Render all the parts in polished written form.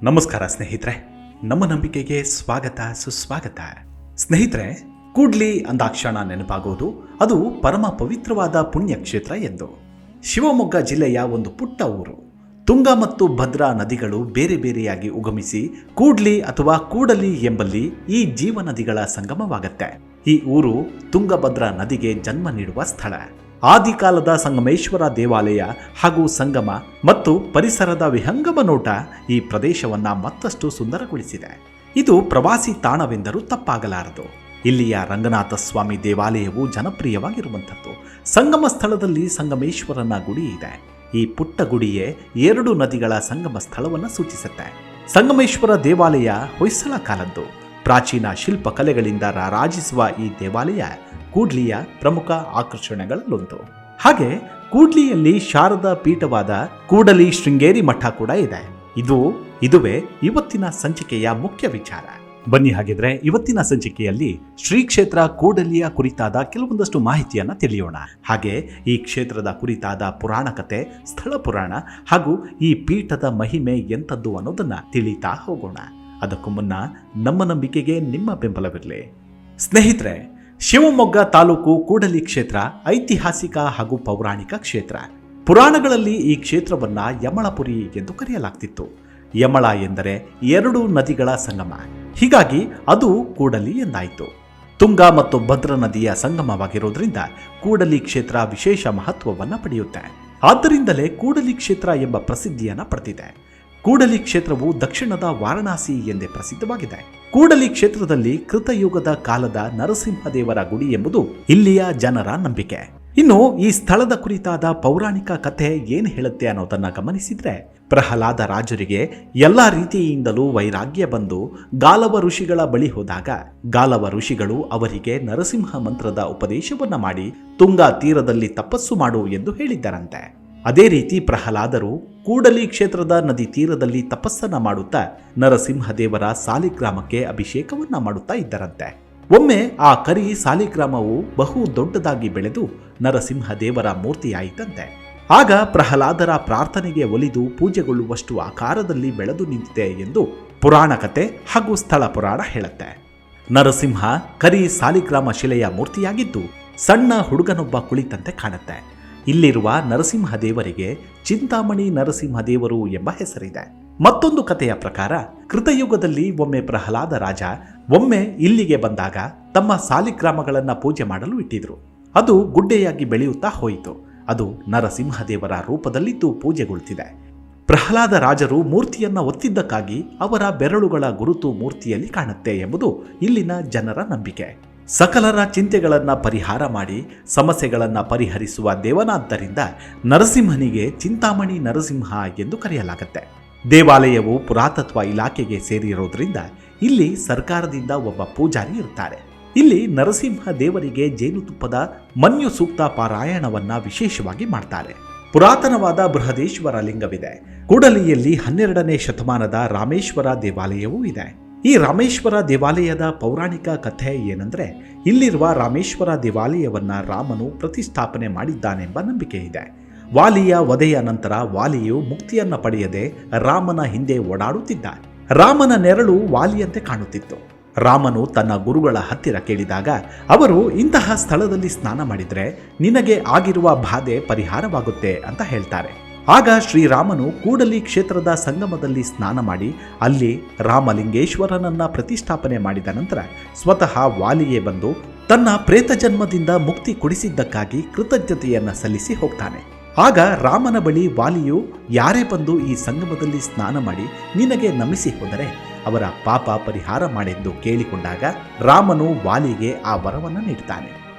ನಮಸ್ಕಾರ ಸ್ನೇಹಿತರೆ, ನಮ್ಮ ನಂಬಿಕೆಗೆ ಸ್ವಾಗತ ಸುಸ್ವಾಗತ. ಸ್ನೇಹಿತರೆ, ಕೂಡ್ಲಿ ಅಂದಾಕ್ಷಣ ನೆನಪಾಗೋದು ಅದು ಪರಮ ಪವಿತ್ರವಾದ ಪುಣ್ಯಕ್ಷೇತ್ರ ಎಂದು. ಶಿವಮೊಗ್ಗ ಜಿಲ್ಲೆಯ ಒಂದು ಪುಟ್ಟ ಊರು. ತುಂಗ ಮತ್ತು ಭದ್ರಾ ನದಿಗಳು ಬೇರೆ ಬೇರೆಯಾಗಿ ಉಗಮಿಸಿ ಕೂಡ್ಲಿ ಅಥವಾ ಕೂಡಲಿ ಎಂಬಲ್ಲಿ ಈ ಜೀವ ನದಿಗಳ ಸಂಗಮವಾಗತ್ತೆ. ಈ ಊರು ತುಂಗಭದ್ರಾ ನದಿಗೆ ಜನ್ಮ ನೀಡುವ ಸ್ಥಳ. ಆದಿಕಾಲದ ಸಂಗಮೇಶ್ವರ ದೇವಾಲಯ ಹಾಗೂ ಸಂಗಮ ಮತ್ತು ಪರಿಸರದ ವಿಹಂಗಮ ನೋಟ ಈ ಪ್ರದೇಶವನ್ನ ಮತ್ತಷ್ಟು ಸುಂದರಗೊಳಿಸಿದೆ. ಇದು ಪ್ರವಾಸಿ ತಾಣವೆಂದರೂ ತಪ್ಪಾಗಲಾರದು. ಇಲ್ಲಿಯ ರಂಗನಾಥ ಸ್ವಾಮಿ ದೇವಾಲಯವು ಜನಪ್ರಿಯವಾಗಿರುವಂಥದ್ದು. ಸಂಗಮ ಸ್ಥಳದಲ್ಲಿ ಸಂಗಮೇಶ್ವರನ ಗುಡಿ ಇದೆ. ಈ ಪುಟ್ಟ ಗುಡಿಯೇ 2 ನದಿಗಳ ಸಂಗಮ ಸ್ಥಳವನ್ನು ಸೂಚಿಸುತ್ತೆ. ಸಂಗಮೇಶ್ವರ ದೇವಾಲಯ ಹೊಯ್ಸಳ ಕಾಲದ್ದು. ಪ್ರಾಚೀನ ಶಿಲ್ಪಕಲೆಗಳಿಂದ ರಾರಾಜಿಸುವ ಈ ದೇವಾಲಯ ಕೂಡ್ಲಿಯ ಪ್ರಮುಖ ಆಕರ್ಷಣೆಗಳಲ್ಲೊಂದು. ಹಾಗೆ ಕೂಡ್ಲಿಯಲ್ಲಿ ಶಾರದಾ ಪೀಠವಾದ ಕೂಡಲಿ ಶೃಂಗೇರಿ ಮಠ ಕೂಡ ಇದೆ. ಇದುವೇ ಇವತ್ತಿನ ಸಂಚಿಕೆಯ ಮುಖ್ಯ ವಿಚಾರ. ಬನ್ನಿ ಹಾಗಿದ್ರೆ ಇವತ್ತಿನ ಸಂಚಿಕೆಯಲ್ಲಿ ಶ್ರೀ ಕ್ಷೇತ್ರ ಕೂಡಲಿಯ ಕುರಿತಾದ ಕೆಲವೊಂದಷ್ಟು ಮಾಹಿತಿಯನ್ನ ತಿಳಿಯೋಣ. ಹಾಗೆ ಈ ಕ್ಷೇತ್ರದ ಕುರಿತಾದ ಪುರಾಣ ಕತೆ, ಸ್ಥಳ ಪುರಾಣ ಹಾಗೂ ಈ ಪೀಠದ ಮಹಿಮೆ ಎಂಥದ್ದು ಅನ್ನೋದನ್ನ ತಿಳಿತಾ ಹೋಗೋಣ. ಅದಕ್ಕೂ ಮುನ್ನ ನಮ್ಮ ನಂಬಿಕೆಗೆ ನಿಮ್ಮ ಬೆಂಬಲವಿರಲಿ. ಸ್ನೇಹಿತರೆ, ಶಿವಮೊಗ್ಗ ತಾಲೂಕು ಕೂಡಲಿ ಕ್ಷೇತ್ರ ಐತಿಹಾಸಿಕ ಹಾಗೂ ಪೌರಾಣಿಕ ಕ್ಷೇತ್ರ. ಪುರಾಣಗಳಲ್ಲಿ ಈ ಕ್ಷೇತ್ರವನ್ನ ಯಮಳಪುರಿ ಎಂದು ಕರೆಯಲಾಗ್ತಿತ್ತು. ಯಮಳ ಎಂದರೆ 2 ನದಿಗಳ ಸಂಗಮ, ಹೀಗಾಗಿ ಅದು ಕೂಡಲಿ ಎಂದಾಯಿತು. ತುಂಗಾ ಮತ್ತು ಭದ್ರಾ ನದಿಯ ಸಂಗಮವಾಗಿರೋದ್ರಿಂದ ಕೂಡಲಿ ಕ್ಷೇತ್ರ ವಿಶೇಷ ಮಹತ್ವವನ್ನು ಪಡೆಯುತ್ತೆ. ಆದ್ದರಿಂದಲೇ ಕೂಡಲಿ ಕ್ಷೇತ್ರ ಎಂಬ ಪ್ರಸಿದ್ಧಿಯನ್ನು ಪಡೆದಿದೆ. ಕೂಡಲಿ ಕ್ಷೇತ್ರವು ದಕ್ಷಿಣದ ವಾರಣಾಸಿ ಎಂದೇ ಪ್ರಸಿದ್ಧವಾಗಿದೆ. ಕೂಡಲಿ ಕ್ಷೇತ್ರದಲ್ಲಿ ಕೃತಯುಗದ ಕಾಲದ ನರಸಿಂಹದೇವರ ಗುಡಿ ಎಂಬುದು ಇಲ್ಲಿಯ ಜನರ ನಂಬಿಕೆ. ಇನ್ನು ಈ ಸ್ಥಳದ ಕುರಿತಾದ ಪೌರಾಣಿಕ ಕಥೆ ಏನು ಹೇಳುತ್ತೆ ಅನ್ನೋದನ್ನ ಗಮನಿಸಿದ್ರೆ, ಪ್ರಹ್ಲಾದ ರಾಜರಿಗೆ ಎಲ್ಲಾ ರೀತಿಯಿಂದಲೂ ವೈರಾಗ್ಯ ಬಂದು ಗಾಲವ ಋಷಿಗಳ ಬಳಿ ಹೋದಾಗ ಗಾಲವ ಋಷಿಗಳು ಅವರಿಗೆ ನರಸಿಂಹ ಮಂತ್ರದ ಉಪದೇಶವನ್ನ ಮಾಡಿ ತುಂಗಾ ತೀರದಲ್ಲಿ ತಪಸ್ಸು ಮಾಡು ಎಂದು ಹೇಳಿದ್ದರಂತೆ. ಅದೇ ರೀತಿ ಪ್ರಹ್ಲಾದರು ಕೂಡಲಿ ಕ್ಷೇತ್ರದ ನದಿ ತೀರದಲ್ಲಿ ತಪಸ್ಸನ್ನ ಮಾಡುತ್ತಾ ನರಸಿಂಹದೇವರ ಸಾಲಿಗ್ರಾಮಕ್ಕೆ ಅಭಿಷೇಕವನ್ನ ಮಾಡುತ್ತಾ ಇದ್ದರಂತೆ. ಒಮ್ಮೆ ಆ ಕರಿ ಸಾಲಿಗ್ರಾಮವು ಬಹು ದೊಡ್ಡದಾಗಿ ಬೆಳೆದು ನರಸಿಂಹದೇವರ ಮೂರ್ತಿಯಾಯಿತಂತೆ. ಆಗ ಪ್ರಹ್ಲಾದರ ಪ್ರಾರ್ಥನೆಗೆ ಒಲಿದು ಪೂಜೆಗೊಳ್ಳುವಷ್ಟು ಆಕಾರದಲ್ಲಿ ಬೆಳೆದು ನಿಂತಿದೆ ಎಂದು ಪುರಾಣ ಕತೆ ಹಾಗೂ ಸ್ಥಳ ಪುರಾಣ ಹೇಳುತ್ತೆ. ನರಸಿಂಹ ಕರಿ ಸಾಲಿಗ್ರಾಮ ಶಿಲೆಯ ಮೂರ್ತಿಯಾಗಿದ್ದು ಸಣ್ಣ ಹುಡುಗನೊಬ್ಬ ಕುಳಿತಂತೆ ಕಾಣುತ್ತೆ. ಇಲ್ಲಿರುವ ನರಸಿಂಹದೇವರಿಗೆ ಚಿಂತಾಮಣಿ ನರಸಿಂಹದೇವರು ಎಂಬ ಹೆಸರಿದೆ. ಮತ್ತೊಂದು ಕಥೆಯ ಪ್ರಕಾರ ಕೃತಯುಗದಲ್ಲಿ ಒಮ್ಮೆ ಪ್ರಹ್ಲಾದ ರಾಜ ಇಲ್ಲಿಗೆ ಬಂದಾಗ ತಮ್ಮ ಸಾಲಿಗ್ರಾಮಗಳನ್ನ ಪೂಜೆ ಮಾಡಲು ಇಟ್ಟಿದ್ರು. ಅದು ಗುಡ್ಡೆಯಾಗಿ ಬೆಳೆಯುತ್ತಾ ಹೋಯಿತು. ಅದು ನರಸಿಂಹದೇವರ ರೂಪದಲ್ಲಿದ್ದು ಪೂಜೆಗೊಳ್ತಿದೆ. ಪ್ರಹ್ಲಾದ ರಾಜರು ಮೂರ್ತಿಯನ್ನ ಒತ್ತಿದ್ದಕ್ಕಾಗಿ ಅವರ ಬೆರಳುಗಳ ಗುರುತು ಮೂರ್ತಿಯಲ್ಲಿ ಕಾಣುತ್ತೆ ಎಂಬುದು ಇಲ್ಲಿನ ಜನರ ನಂಬಿಕೆ. ಸಕಲರ ಚಿಂತೆಗಳನ್ನು ಪರಿಹಾರ ಮಾಡಿ ಸಮಸ್ಯೆಗಳನ್ನು ಪರಿಹರಿಸುವ ದೇವನಾದ್ದರಿಂದ ನರಸಿಂಹನಿಗೆ ಚಿಂತಾಮಣಿ ನರಸಿಂಹ ಎಂದು ಕರೆಯಲಾಗುತ್ತೆ. ದೇವಾಲಯವು ಪುರಾತತ್ವ ಇಲಾಖೆಗೆ ಸೇರಿರೋದ್ರಿಂದ ಇಲ್ಲಿ ಸರ್ಕಾರದಿಂದ ಒಬ್ಬ ಪೂಜಾರಿ ಇರ್ತಾರೆ. ಇಲ್ಲಿ ನರಸಿಂಹ ದೇವರಿಗೆ ಜೇನುತುಪ್ಪದ ಮನ್ಯು ಸೂಕ್ತ ಪಾರಾಯಣವನ್ನ ವಿಶೇಷವಾಗಿ ಮಾಡ್ತಾರೆ. ಪುರಾತನವಾದ ಬೃಹದೇಶ್ವರ ಲಿಂಗವಿದೆ. ಕೂಡಲಿಯಲ್ಲಿ 12ನೇ ಶತಮಾನದ ರಾಮೇಶ್ವರ ದೇವಾಲಯವೂ ಇದೆ. ಈ ರಾಮೇಶ್ವರ ದೇವಾಲಯದ ಪೌರಾಣಿಕ ಕಥೆ ಏನಂದ್ರೆ, ಇಲ್ಲಿರುವ ರಾಮೇಶ್ವರ ದೇವಾಲಯವನ್ನ ರಾಮನು ಪ್ರತಿಷ್ಠಾಪನೆ ಮಾಡಿದ್ದಾನೆಂಬ ನಂಬಿಕೆ ಇದೆ. ವಾಲಿಯ ವಧೆಯ ನಂತರ ವಾಲಿಯು ಮುಕ್ತಿಯನ್ನ ಪಡೆಯದೆ ರಾಮನ ಹಿಂದೆ ಓಡಾಡುತ್ತಿದ್ದ. ರಾಮನ ನೆರಳು ವಾಲಿಯಂತೆ ಕಾಣುತ್ತಿತ್ತು. ರಾಮನು ತನ್ನ ಗುರುಗಳ ಹತ್ತಿರ ಕೇಳಿದಾಗ ಅವರು ಇಂತಹ ಸ್ಥಳದಲ್ಲಿ ಸ್ನಾನ ಮಾಡಿದ್ರೆ ನಿನಗೆ ಆಗಿರುವ ಬಾಧೆ ಪರಿಹಾರವಾಗುತ್ತೆ ಅಂತ ಹೇಳ್ತಾರೆ. ಆಗ ಶ್ರೀರಾಮನು ಕೂಡಲಿ ಕ್ಷೇತ್ರದ ಸಂಗಮದಲ್ಲಿ ಸ್ನಾನ ಮಾಡಿ ಅಲ್ಲಿ ರಾಮಲಿಂಗೇಶ್ವರನನ್ನ ಪ್ರತಿಷ್ಠಾಪನೆ ಮಾಡಿದ ನಂತರ ಸ್ವತಃ ವಾಲಿಯೇ ಬಂದು ತನ್ನ ಪ್ರೇತ ಜನ್ಮದಿಂದ ಮುಕ್ತಿ ಕೊಡಿಸಿದ್ದಕ್ಕಾಗಿ ಕೃತಜ್ಞತೆಯನ್ನ ಸಲ್ಲಿಸಿ ಹೋಗ್ತಾನೆ. ಆಗ ರಾಮನ ಬಳಿ ವಾಲಿಯು ಯಾರೇ ಬಂದು ಈ ಸಂಗಮದಲ್ಲಿ ಸ್ನಾನ ಮಾಡಿ ನಿನಗೆ ನಮಿಸಿ ಹೋದರೆ ಅವರ ಪಾಪ ಪರಿಹಾರ ಮಾಡೆಂದು ಕೇಳಿಕೊಂಡಾಗ ರಾಮನು ವಾಲಿಗೆ ಆ ವರವನ್ನು ನೀಡ್ತಾನೆ.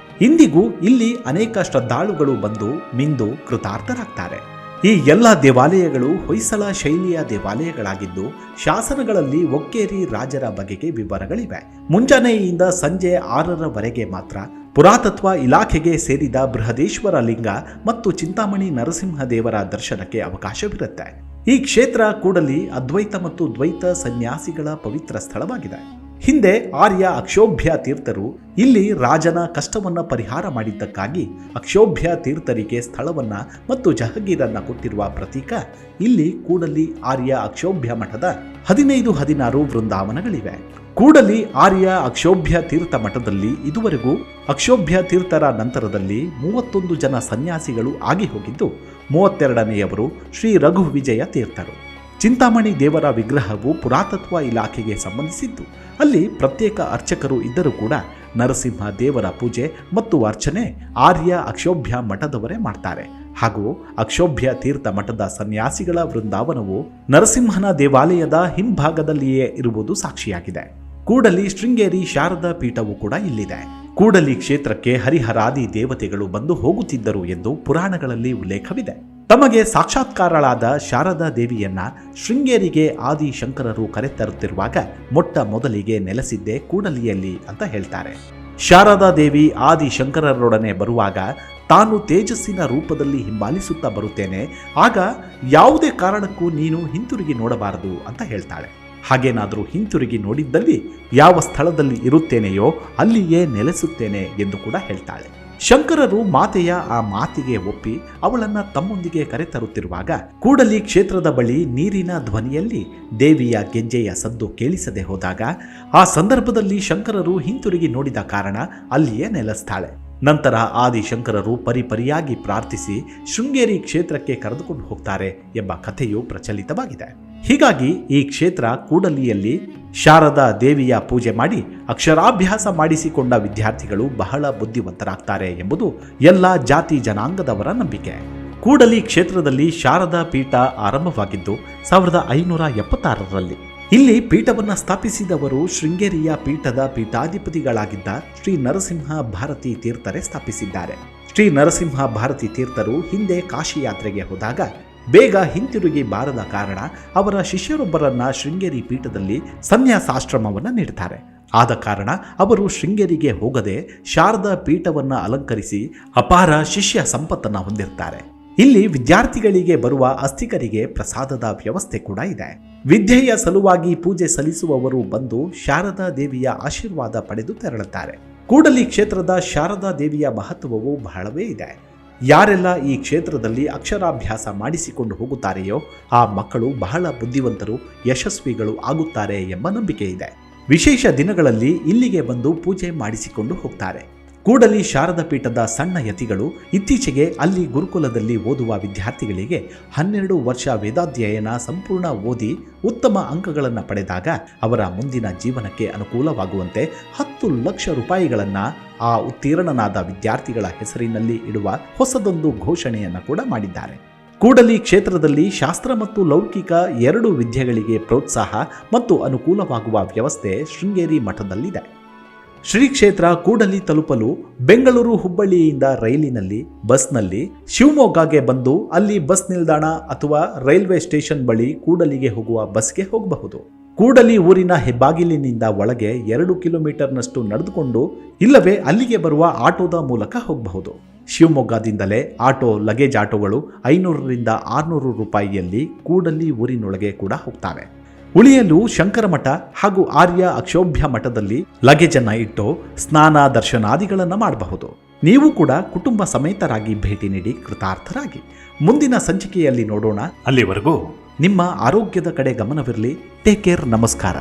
ಇಂದಿಗೂ ಇಲ್ಲಿ ಅನೇಕ ಶ್ರದ್ಧಾಳುಗಳು ಬಂದು ಮಿಂದು ಕೃತಾರ್ಥರಾಗ್ತಾರೆ. ಈ ಎಲ್ಲ ದೇವಾಲಯಗಳು ಹೊಯ್ಸಳ ಶೈಲಿಯ ದೇವಾಲಯಗಳಾಗಿದ್ದು ಶಾಸನಗಳಲ್ಲಿ ಒಕ್ಕೇರಿ ರಾಜರ ಬಗೆಗೆ ವಿವರಗಳಿವೆ. ಮುಂಜಾನೆಯಿಂದ ಸಂಜೆ 6ರವರೆಗೆ ಮಾತ್ರ ಪುರಾತತ್ವ ಇಲಾಖೆಗೆ ಸೇರಿದ ಬೃಹದೇಶ್ವರ ಲಿಂಗ ಮತ್ತು ಚಿಂತಾಮಣಿ ನರಸಿಂಹ ದೇವರ ದರ್ಶನಕ್ಕೆ ಅವಕಾಶವಿರುತ್ತೆ. ಈ ಕ್ಷೇತ್ರ ಕೂಡಲಿ ಅದ್ವೈತ ಮತ್ತು ದ್ವೈತ ಸನ್ಯಾಸಿಗಳ ಪವಿತ್ರ ಸ್ಥಳವಾಗಿದೆ. ಹಿಂದೆ ಆರ್ಯ ಅಕ್ಷೋಭ್ಯ ತೀರ್ಥರು ಇಲ್ಲಿ ರಾಜನ ಕಷ್ಟವನ್ನ ಪರಿಹಾರ ಮಾಡಿದ್ದಕ್ಕಾಗಿ ಅಕ್ಷೋಭ್ಯ ತೀರ್ಥರಿಗೆ ಸ್ಥಳವನ್ನ ಮತ್ತು ಜಹಗೀರನ್ನ ಕೊಟ್ಟಿರುವ ಪ್ರತೀಕ ಇಲ್ಲಿ ಕೂಡಲಿ ಆರ್ಯ ಅಕ್ಷೋಭ್ಯ ಮಠದ 15-16 ವೃಂದಾವನಗಳಿವೆ. ಕೂಡಲಿ ಆರ್ಯ ಅಕ್ಷೋಭ್ಯ ತೀರ್ಥ ಮಠದಲ್ಲಿ ಇದುವರೆಗೂ ಅಕ್ಷೋಭ್ಯ ತೀರ್ಥರ ನಂತರದಲ್ಲಿ 31 ಜನ ಸನ್ಯಾಸಿಗಳು ಆಗಿ ಹೋಗಿದ್ದು 32ನೇಯವರು ಶ್ರೀ ರಘುವಿಜಯ ತೀರ್ಥರು. ಚಿಂತಾಮಣಿ ದೇವರ ವಿಗ್ರಹವು ಪುರಾತತ್ವ ಇಲಾಖೆಗೆ ಸಂಬಂಧಿಸಿದ್ದು ಅಲ್ಲಿ ಪ್ರತ್ಯೇಕ ಅರ್ಚಕರು ಇದ್ದರೂ ಕೂಡ ನರಸಿಂಹ ದೇವರ ಪೂಜೆ ಮತ್ತು ಅರ್ಚನೆ ಆರ್ಯ ಅಕ್ಷೋಭ್ಯ ಮಠದವರೇ ಮಾಡ್ತಾರೆ. ಹಾಗೂ ಅಕ್ಷೋಭ್ಯ ತೀರ್ಥ ಮಠದ ಸನ್ಯಾಸಿಗಳ ವೃಂದಾವನವು ನರಸಿಂಹನ ದೇವಾಲಯದ ಹಿಂಭಾಗದಲ್ಲಿಯೇ ಇರುವುದು ಸಾಕ್ಷಿಯಾಗಿದೆ. ಕೂಡಲಿ ಶೃಂಗೇರಿ ಶಾರದಾ ಪೀಠವು ಕೂಡ ಇಲ್ಲಿದೆ. ಕೂಡಲಿ ಕ್ಷೇತ್ರಕ್ಕೆ ಹರಿಹರಾದಿ ದೇವತೆಗಳು ಬಂದು ಹೋಗುತ್ತಿದ್ದರು ಎಂದು ಪುರಾಣಗಳಲ್ಲಿ ಉಲ್ಲೇಖವಿದೆ. ತಮಗೆ ಸಾಕ್ಷಾತ್ಕಾರಳಾದ ಶಾರದಾ ದೇವಿಯನ್ನ ಶೃಂಗೇರಿಗೆ ಆದಿ ಶಂಕರರು ಕರೆತರುತ್ತಿರುವಾಗ ಮೊಟ್ಟ ಮೊದಲಿಗೆ ನೆಲೆಸಿದ್ದೇ ಕೂಡಲಿಯಲ್ಲಿ ಅಂತ ಹೇಳ್ತಾರೆ. ಶಾರದಾ ದೇವಿ ಆದಿ ಶಂಕರರೊಡನೆ ಬರುವಾಗ ತಾನು ತೇಜಸ್ಸಿನ ರೂಪದಲ್ಲಿ ಹಿಂಬಾಲಿಸುತ್ತಾ ಬರುತ್ತೇನೆ, ಆಗ ಯಾವುದೇ ಕಾರಣಕ್ಕೂ ನೀನು ಹಿಂತಿರುಗಿ ನೋಡಬಾರದು ಅಂತ ಹೇಳ್ತಾಳೆ. ಹಾಗೇನಾದರೂ ಹಿಂತಿರುಗಿ ನೋಡಿದ್ದಲ್ಲಿ ಯಾವ ಸ್ಥಳದಲ್ಲಿ ಇರುತ್ತೇನೆಯೋ ಅಲ್ಲಿಯೇ ನೆಲೆಸುತ್ತೇನೆ ಎಂದು ಕೂಡ ಹೇಳ್ತಾಳೆ. ಶಂಕರರು ಮಾತೆಯ ಆ ಮಾತಿಗೆ ಒಪ್ಪಿ ಅವಳನ್ನ ತಮ್ಮೊಂದಿಗೆ ಕರೆತರುತ್ತಿರುವಾಗ ಕೂಡಲಿ ಕ್ಷೇತ್ರದ ಬಳಿ ನೀರಿನ ಧ್ವನಿಯಲ್ಲಿ ದೇವಿಯ ಗೆಜ್ಜೆಯ ಸದ್ದು ಕೇಳಿಸದೆ ಹೋದಾಗ ಆ ಸಂದರ್ಭದಲ್ಲಿ ಶಂಕರರು ಹಿಂತಿರುಗಿ ನೋಡಿದ ಕಾರಣ ಅಲ್ಲಿಯೇ ನೆಲೆಸ್ತಾಳೆ. ನಂತರ ಆದಿಶಂಕರರು ಪರಿಪರಿಯಾಗಿ ಪ್ರಾರ್ಥಿಸಿ ಶೃಂಗೇರಿ ಕ್ಷೇತ್ರಕ್ಕೆ ಕರೆದುಕೊಂಡು ಹೋಗ್ತಾರೆ ಎಂಬ ಕಥೆಯು ಪ್ರಚಲಿತವಾಗಿದೆ. ಹೀಗಾಗಿ ಈ ಕ್ಷೇತ್ರ ಕೂಡಲಿಯಲ್ಲಿ ಶಾರದಾ ದೇವಿಯ ಪೂಜೆ ಮಾಡಿ ಅಕ್ಷರಾಭ್ಯಾಸ ಮಾಡಿಸಿಕೊಂಡ ವಿದ್ಯಾರ್ಥಿಗಳು ಬಹಳ ಬುದ್ಧಿವಂತರಾಗ್ತಾರೆ ಎಂಬುದು ಎಲ್ಲ ಜಾತಿ ಜನಾಂಗದವರ ನಂಬಿಕೆ. ಕೂಡಲಿ ಕ್ಷೇತ್ರದಲ್ಲಿ ಶಾರದಾ ಪೀಠ ಆರಂಭವಾಗಿದ್ದು 1576ರಲ್ಲಿ. ಇಲ್ಲಿ ಪೀಠವನ್ನು ಸ್ಥಾಪಿಸಿದವರು ಶೃಂಗೇರಿಯ ಪೀಠದ ಪೀಠಾಧಿಪತಿಗಳಾಗಿದ್ದ ಶ್ರೀ ನರಸಿಂಹ ಭಾರತಿ ತೀರ್ಥರೇ ಸ್ಥಾಪಿಸಿದ್ದಾರೆ. ಶ್ರೀ ನರಸಿಂಹ ಭಾರತಿ ತೀರ್ಥರು ಹಿಂದೆ ಕಾಶಿ ಯಾತ್ರೆಗೆ ಹೋದಾಗ ಬೇಗ ಹಿಂತಿರುಗಿ ಬಾರದ ಕಾರಣ ಅವರ ಶಿಷ್ಯರೊಬ್ಬರನ್ನ ಶೃಂಗೇರಿ ಪೀಠದಲ್ಲಿ ಸನ್ಯಾಸಾಶ್ರಮವನ್ನು ನೀಡುತ್ತಾರೆ. ಆದ ಕಾರಣ ಅವರು ಶೃಂಗೇರಿಗೆ ಹೋಗದೆ ಶಾರದಾ ಪೀಠವನ್ನು ಅಲಂಕರಿಸಿ ಅಪಾರ ಶಿಷ್ಯ ಸಂಪತ್ತನ್ನು ಹೊಂದಿರ್ತಾರೆ. ಇಲ್ಲಿ ವಿದ್ಯಾರ್ಥಿಗಳಿಗೆ ಬರುವ ಅಸ್ತಿಕರಿಗೆ ಪ್ರಸಾದದ ವ್ಯವಸ್ಥೆ ಕೂಡ ಇದೆ. ವಿದ್ಯೆಯ ಸಲುವಾಗಿ ಪೂಜೆ ಸಲ್ಲಿಸುವವರು ಬಂದು ಶಾರದಾ ದೇವಿಯ ಆಶೀರ್ವಾದ ಪಡೆದು ತೆರಳುತ್ತಾರೆ. ಕೂಡಲಿ ಕ್ಷೇತ್ರದ ಶಾರದಾ ದೇವಿಯ ಮಹತ್ವವು ಬಹಳವೇ ಇದೆ. ಯಾರೆಲ್ಲ ಈ ಕ್ಷೇತ್ರದಲ್ಲಿ ಅಕ್ಷರಾಭ್ಯಾಸ ಮಾಡಿಸಿಕೊಂಡು ಹೋಗುತ್ತಾರೆಯೋ ಆ ಮಕ್ಕಳು ಬಹಳ ಬುದ್ಧಿವಂತರು, ಯಶಸ್ವಿಗಳು ಆಗುತ್ತಾರೆ ಎಂಬ ನಂಬಿಕೆ ಇದೆ. ವಿಶೇಷ ದಿನಗಳಲ್ಲಿ ಇಲ್ಲಿಗೆ ಬಂದು ಪೂಜೆ ಮಾಡಿಸಿಕೊಂಡು ಹೋಗ್ತಾರೆ. ಕೂಡಲಿ ಶಾರದಾ ಪೀಠದ ಸಣ್ಣ ಯತಿಗಳು ಇತ್ತೀಚೆಗೆ ಅಲ್ಲಿ ಗುರುಕುಲದಲ್ಲಿ ಓದುವ ವಿದ್ಯಾರ್ಥಿಗಳಿಗೆ 12 ವರ್ಷ ವೇದಾಧ್ಯಯನ ಸಂಪೂರ್ಣ ಓದಿ ಉತ್ತಮ ಅಂಕಗಳನ್ನು ಪಡೆದಾಗ ಅವರ ಮುಂದಿನ ಜೀವನಕ್ಕೆ ಅನುಕೂಲವಾಗುವಂತೆ 10 ಲಕ್ಷ ರೂಪಾಯಿಗಳನ್ನು ಆ ಉತ್ತೀರ್ಣನಾದ ವಿದ್ಯಾರ್ಥಿಗಳ ಹೆಸರಿನಲ್ಲಿ ಇಡುವ ಹೊಸದೊಂದು ಘೋಷಣೆಯನ್ನು ಕೂಡ ಮಾಡಿದ್ದಾರೆ. ಕೂಡಲಿ ಕ್ಷೇತ್ರದಲ್ಲಿ ಶಾಸ್ತ್ರ ಮತ್ತು ಲೌಕಿಕ 2 ವಿದ್ಯೆಗಳಿಗೆ ಪ್ರೋತ್ಸಾಹ ಮತ್ತು ಅನುಕೂಲವಾಗುವ ವ್ಯವಸ್ಥೆ ಶೃಂಗೇರಿ ಮಠದಲ್ಲಿದೆ. ಶ್ರೀ ಕ್ಷೇತ್ರ ಕೂಡಲಿ ತಲುಪಲು ಬೆಂಗಳೂರು ಹುಬ್ಬಳ್ಳಿಯಿಂದ ರೈಲಿನಲ್ಲಿ, ಬಸ್ನಲ್ಲಿ ಶಿವಮೊಗ್ಗಗೆ ಬಂದು ಅಲ್ಲಿ ಬಸ್ ನಿಲ್ದಾಣ ಅಥವಾ ರೈಲ್ವೆ ಸ್ಟೇಷನ್ ಬಳಿ ಕೂಡಲಿಗೆ ಹೋಗುವ ಬಸ್ಗೆ ಹೋಗಬಹುದು. ಕೂಡಲಿ ಊರಿನ ಹೆಬ್ಬಾಗಿಲಿನಿಂದ ಒಳಗೆ 2 ಕಿಲೋಮೀಟರ್ನಷ್ಟು ನಡೆದುಕೊಂಡು ಇಲ್ಲವೇ ಅಲ್ಲಿಗೆ ಬರುವ ಆಟೋದ ಮೂಲಕ ಹೋಗಬಹುದು. ಶಿವಮೊಗ್ಗದಿಂದಲೇ ಆಟೋ, ಲಗೇಜ್ ಆಟೋಗಳು 500ರಿಂದ 600 ರೂಪಾಯಿಯಲ್ಲಿ ಕೂಡಲಿ ಊರಿನೊಳಗೆ ಕೂಡ ಹೋಗ್ತವೆ. ಉಳಿಯಲು ಶಂಕರ ಮಠ ಹಾಗೂ ಆರ್ಯ ಅಕ್ಷೋಭ್ಯ ಮಠದಲ್ಲಿ ಲಗೇಜನ್ನ ಇಟ್ಟು ಸ್ನಾನ ದರ್ಶನಾದಿಗಳನ್ನು ಮಾಡಬಹುದು. ನೀವು ಕೂಡ ಕುಟುಂಬ ಸಮೇತರಾಗಿ ಭೇಟಿ ನೀಡಿ ಕೃತಾರ್ಥರಾಗಿ. ಮುಂದಿನ ಸಂಚಿಕೆಯಲ್ಲಿ ನೋಡೋಣ. ಅಲ್ಲಿವರೆಗೂ ನಿಮ್ಮ ಆರೋಗ್ಯದ ಕಡೆ ಗಮನವಿರಲಿ. Take care. ನಮಸ್ಕಾರ.